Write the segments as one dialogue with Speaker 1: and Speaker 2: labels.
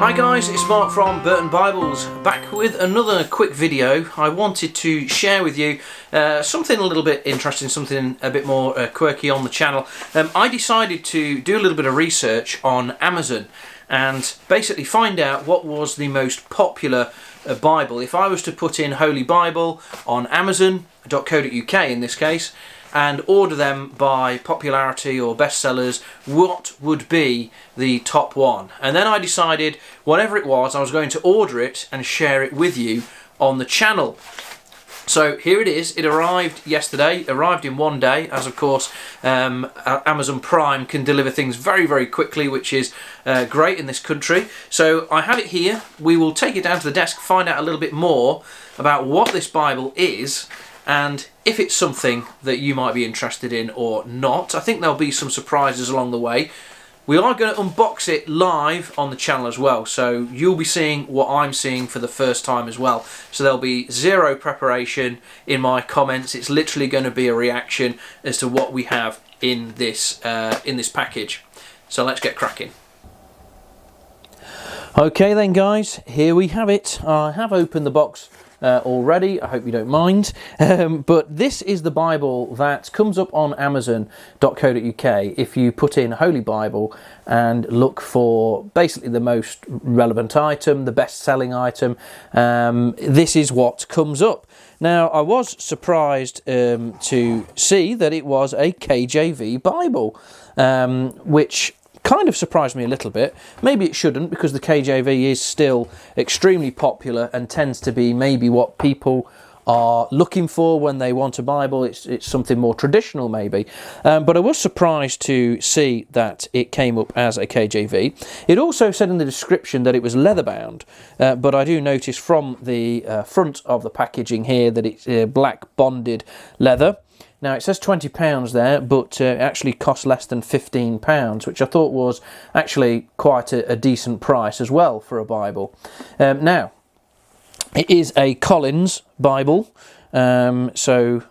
Speaker 1: Hi guys, it's Mark from Burton Bibles, back with another quick video. I wanted to share with you something a little bit interesting, something a bit more quirky on the channel. I decided to do a little bit of research on Amazon and basically find out what was the most popular Bible. If I was to put in Holy Bible on Amazon.co.uk in this case, and order them by popularity or bestsellers, what would be the top one? And then I decided, whatever it was, I was going to order it and share it with you on the channel. So here it is. It arrived yesterday, arrived in one day, as of course Amazon Prime can deliver things very, very quickly, which is great in this country. So I have it here. We will take it down to the desk, find out a little bit more about what this Bible is, and if it's something that you might be interested in or not. I think there'll be some surprises along the way. We are going to unbox it live on the channel as well, so you'll be seeing what I'm seeing for the first time as well. So there'll be zero preparation in my comments. It's literally going to be a reaction as to what we have in this package. So let's get cracking. Okay then guys, here we have it. I have opened the box already. I hope you don't mind, but this is the Bible that comes up on Amazon.co.uk if you put in Holy Bible and look for basically the most relevant item, the best-selling item. This is what comes up. Now, I was surprised to see that it was a KJV Bible, which kind of surprised me a little bit. Maybe it shouldn't, because the KJV is still extremely popular and tends to be maybe what people are looking for when they want a Bible. It's something more traditional maybe. But I was surprised to see that it came up as a KJV. It also said in the description that it was leather bound, but I do notice from the front of the packaging here that it's black bonded leather. Now, it says £20 there, but it actually costs less than £15, which I thought was actually quite a decent price as well for a Bible. Now, it is a Collins Bible, so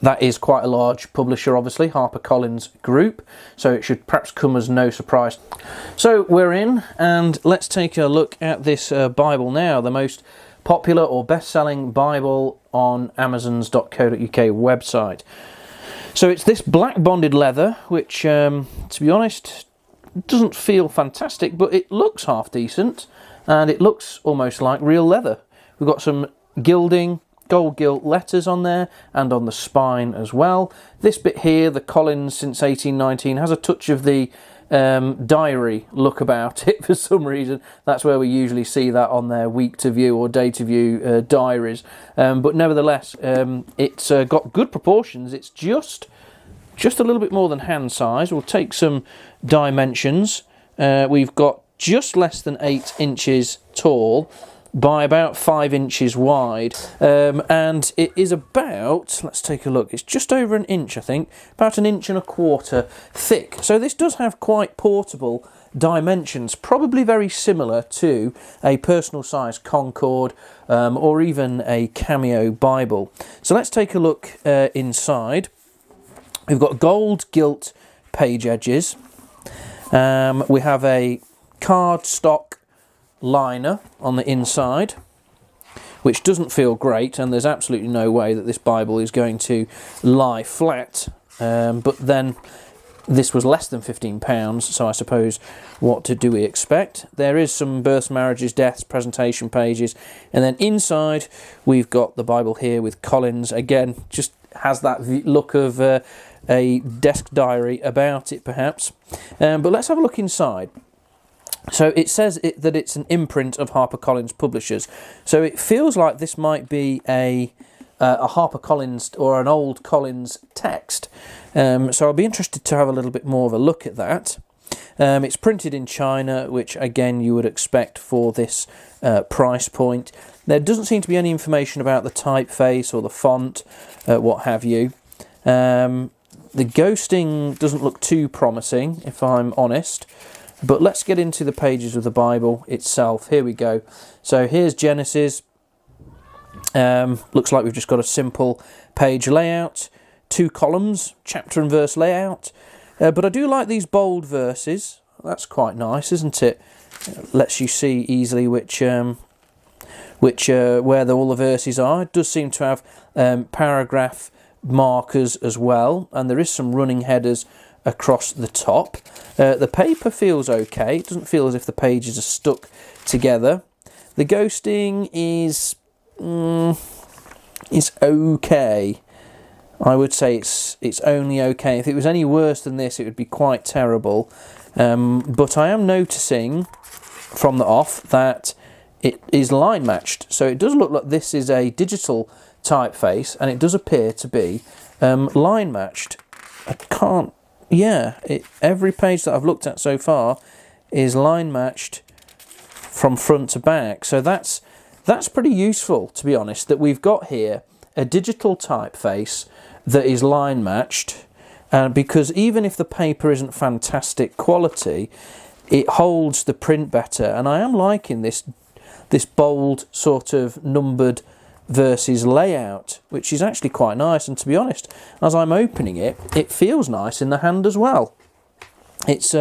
Speaker 1: that is quite a large publisher, obviously, HarperCollins Group, so it should perhaps come as no surprise. So we're in, and let's take a look at this Bible now, the most popular or best-selling Bible on Amazon's.co.uk website. So it's this black bonded leather, which, to be honest, doesn't feel fantastic, but it looks half decent, and it looks almost like real leather. We've got some gilding, gold gilt letters on there, and on the spine as well. This bit here, the Collins since 1819, has a touch of the diary look about it for some reason. That's where we usually see that on their week to view or day to view diaries, but nevertheless it's got good proportions. It's just a little bit more than hand size. We'll take some dimensions. We've got just less than 8 inches tall by about 5 inches wide, and it is about, let's take a look, it's just over an inch, I think, about 1.25 inches thick. So this does have quite portable dimensions, probably very similar to a personal size Concord or even a Cameo Bible. So let's take a look inside. We've got gold gilt page edges. We have a cardstock liner on the inside, which doesn't feel great, and there's absolutely no way that this Bible is going to lie flat, but then this was less than £15, so I suppose what do we expect? There is some births, marriages, deaths, presentation pages, and then inside we've got the Bible here with Collins. Again, just has that look of a desk diary about it perhaps, but let's have a look inside. So it says that it's an imprint of HarperCollins Publishers. So it feels like this might be a HarperCollins or an old Collins text. So I'll be interested to have a little bit more of a look at that. It's printed in China, which again you would expect for this price point. There doesn't seem to be any information about the typeface or the font, what have you. The ghosting doesn't look too promising, if I'm honest. But let's get into the pages of the Bible itself. Here we go. So here's Genesis. Looks like we've just got a simple page layout, 2 columns, chapter and verse layout. But I do like these bold verses. That's quite nice, isn't it? It lets you see easily which where all the verses are. It does seem to have paragraph markers as well, and there is some running headers across the top. The paper feels okay. It doesn't feel as if the pages are stuck together. The ghosting is okay. I would say it's only okay. If it was any worse than this, it would be quite terrible. But I am noticing from the off that it is line matched. So it does look like this is a digital typeface, and it does appear to be line matched. I can't... Yeah, every page that I've looked at so far is line matched from front to back. So that's pretty useful, to be honest, that we've got here a digital typeface that is line matched, because even if the paper isn't fantastic quality, it holds the print better. And I am liking this bold sort of numbered verses layout, which is actually quite nice. And to be honest, as I'm opening it, it feels nice in the hand as well. It's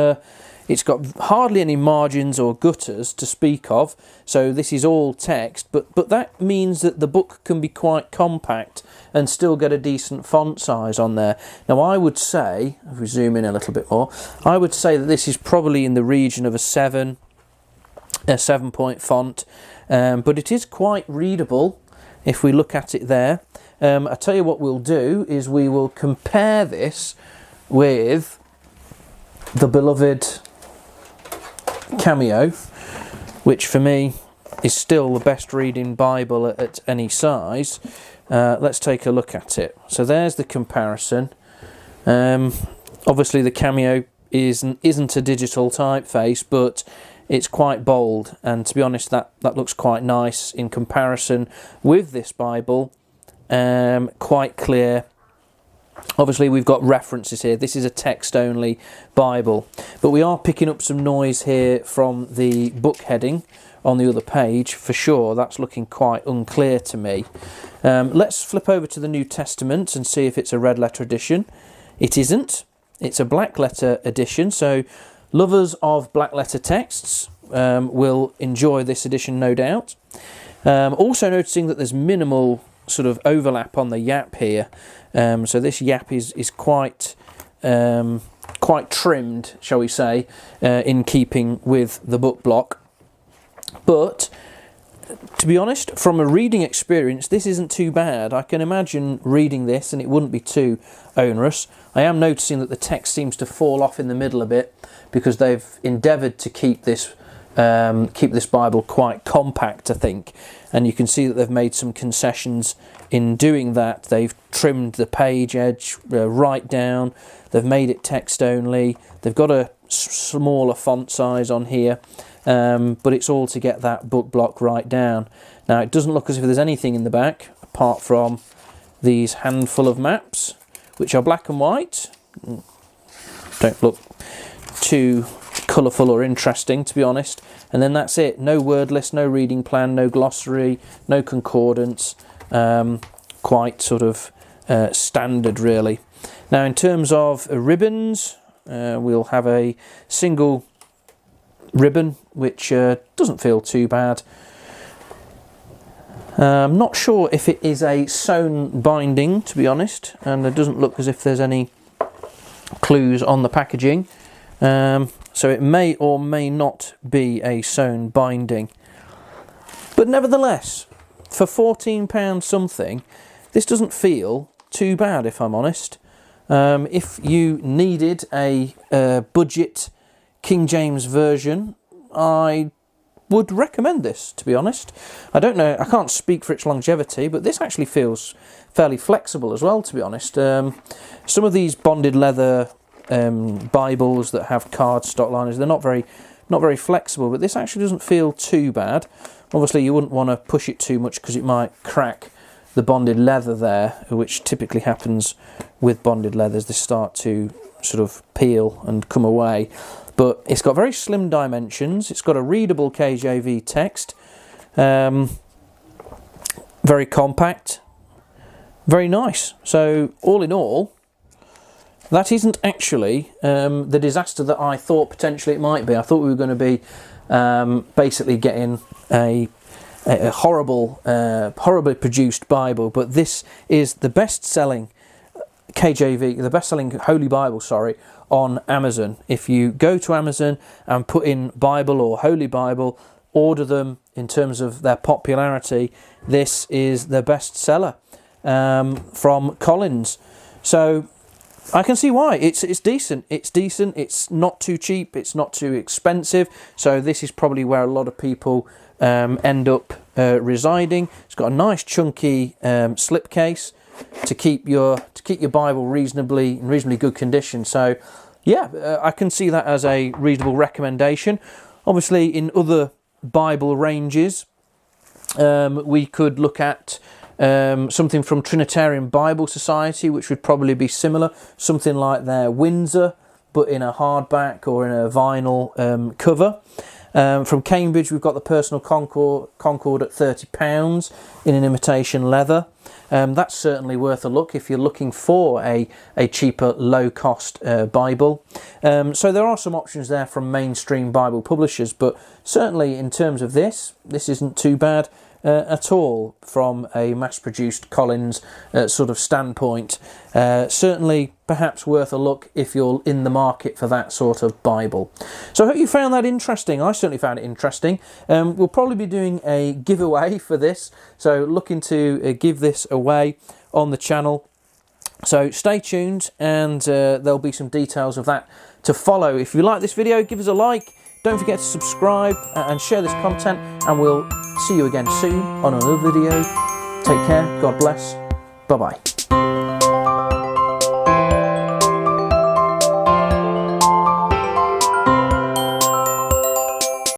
Speaker 1: got hardly any margins or gutters to speak of, so this is all text, but that means that the book can be quite compact and still get a decent font size on there. Now I would say, if we zoom in a little bit more, I would say that this is probably in the region of a 7-point font, but it is quite readable if we look at it there. I tell you what we'll do is we will compare this with the beloved Cameo, which for me is still the best reading Bible at any size. Let's take a look at it. So there's the comparison. Obviously the Cameo isn't a digital typeface, but it's quite bold, and to be honest, that looks quite nice in comparison with this Bible. Quite clear. Obviously we've got references here. This is a text-only Bible, but we are picking up some noise here from the book heading on the other page for sure. That's looking quite unclear to me. Let's flip over to the New Testament and see if it's a red letter edition. It isn't. It's a black letter edition, so lovers of black letter texts will enjoy this edition, no doubt. Also noticing that there's minimal sort of overlap on the yap here. So this yap is quite trimmed, shall we say, in keeping with the book block. But to be honest, from a reading experience, this isn't too bad. I can imagine reading this and it wouldn't be too onerous. I am noticing that the text seems to fall off in the middle a bit because they've endeavoured to keep this Bible quite compact, I think. And you can see that they've made some concessions in doing that. They've trimmed the page edge right down. They've made it text only. They've got a smaller font size on here. But it's all to get that book block right down. Now it doesn't look as if there's anything in the back apart from these handful of maps, which are black and white. Don't look too colourful or interesting, to be honest. And then that's it. No word list, no reading plan, no glossary, no concordance. Quite sort of standard, really. Now in terms of ribbons, we'll have a single ribbon, which doesn't feel too bad. I'm not sure if it is a sewn binding, to be honest, and it doesn't look as if there's any clues on the packaging. So it may or may not be a sewn binding. But nevertheless, for £14 something, this doesn't feel too bad, if I'm honest. If you needed a budget King James version, I would recommend this, to be honest. I don't know, I can't speak for its longevity, but this actually feels fairly flexible as well, to be honest. Some of these bonded leather Bibles that have cardstock liners, they're not very flexible, but this actually doesn't feel too bad. Obviously you wouldn't want to push it too much because it might crack the bonded leather there, which typically happens with bonded leathers. They start to sort of peel and come away. But it's got very slim dimensions. It's got a readable KJV text. Very compact. Very nice. So all in all, that isn't actually the disaster that I thought potentially it might be. I thought we were going to be basically getting a horribly produced Bible, but this is the best-selling KJV, the best-selling Holy Bible, sorry, on Amazon. If you go to Amazon and put in Bible or Holy Bible, order them in terms of their popularity, this is the best seller from Collins. So I can see why. It's decent. It's decent. It's not too cheap. It's not too expensive. So this is probably where a lot of people end up residing. It's got a nice chunky slipcase to keep your Bible in reasonably good condition. So yeah, I can see that as a reasonable recommendation. Obviously, in other Bible ranges, we could look at something from Trinitarian Bible Society, which would probably be similar, something like their Windsor, but in a hardback or in a vinyl cover. From Cambridge, we've got the Personal Concord at £30 in an imitation leather. That's certainly worth a look if you're looking for a cheaper, low-cost Bible. So there are some options there from mainstream Bible publishers, but certainly in terms of this isn't too bad at all from a mass-produced Collins sort of standpoint. Certainly perhaps worth a look if you're in the market for that sort of Bible. So I hope you found that interesting. I certainly found it interesting. We'll probably be doing a giveaway for this, so looking to give this away on the channel. So stay tuned, and there'll be some details of that to follow. If you like this video, give us a like. Don't forget to subscribe and share this content, and we'll see you again soon on another video. Take care, God bless, bye-bye.